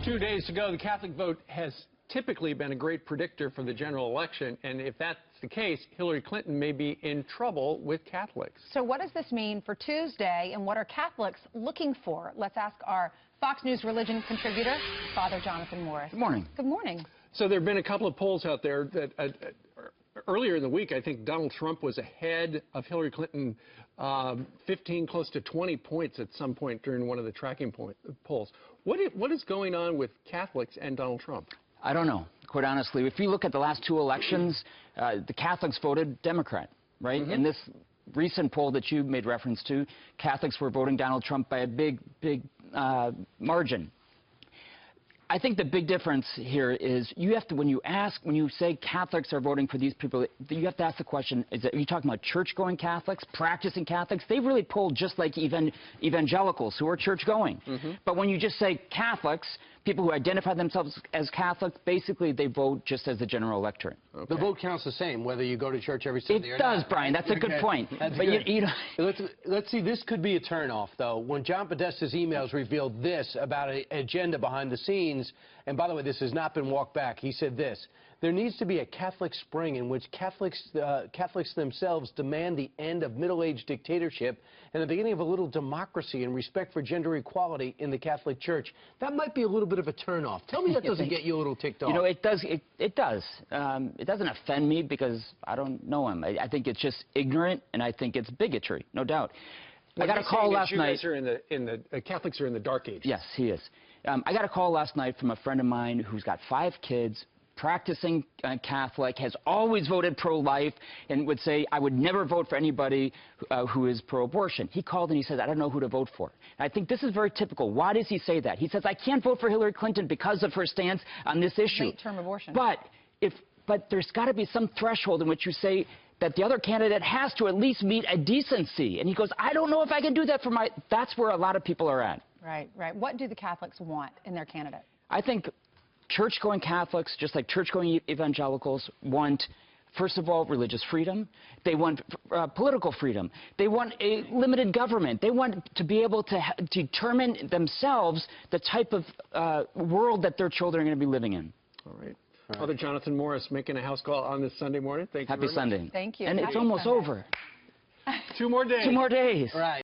2 days to go. The Catholic vote has typically been a great predictor for the general election, and if that's the case, Hillary Clinton may be in trouble with Catholics. So what does this mean for Tuesday, and what are Catholics looking for? Let's ask our Fox News religion contributor, Father Jonathan Morris. Good morning. Good morning. So there have been a couple of polls out there that earlier in the week, I think Donald Trump was ahead of Hillary Clinton 15, close to 20 points at some point during one of the tracking polls. What is going on with Catholics and Donald Trump? I don't know, quite honestly. If you look at the last two elections, the Catholics voted Democrat, right? In this recent poll that you made reference to, Catholics were voting Donald Trump by a big margin. I think the big difference here is you have to, when you say Catholics are voting for these people, you have to ask the question, are you talking about church-going Catholics, practicing Catholics? They really polled just like evangelicals who are church-going. But when you just say Catholics, people who identify themselves as Catholics, basically they vote just as the general electorate. The vote counts the same, whether you go to church every Sunday or not. It does, Brian. That's a good point. That's but good. You know, let's see, this could be a turnoff, though. When John Podesta's emails revealed this about an agenda behind the scenes, and by the way, this has not been walked back, he said this: there needs to be a Catholic spring in which Catholics themselves demand the end of middle-age dictatorship and the beginning of a little democracy and respect for gender equality in the Catholic Church. That might be a little bit of a turnoff. Tell me that doesn't get you a little ticked off. You know, it does. It does. It doesn't offend me because I don't know him. I think it's just ignorant, and I think it's bigotry, no doubt. I got a call last night. Catholics are in the dark ages. Yes, he is. I got a call last night from a friend of mine who's got 5 kids, practicing Catholic, has always voted pro-life, and would say, I would never vote for anybody who is pro-abortion. He called and he says, I don't know who to vote for. And I think this is very typical. Why does he say that? He says, I can't vote for Hillary Clinton because of her stance on this issue. Late-term abortion. But there's got to be some threshold in which you say that the other candidate has to at least meet a decency. And he goes, I don't know if I can do that for my... That's where a lot of people are at. Right, right. What do the Catholics want in their candidate? I think church-going Catholics, just like church-going evangelicals, want, first of all, religious freedom. They want political freedom. They want a limited government. They want to be able to determine themselves the type of world that their children are going to be living in. All right. Father Jonathan Morris making a house call on this Sunday morning. Thank you. Happy Sunday. Thank you. And Happy it's almost Sunday. over. 2 more days. 2 more days. Right.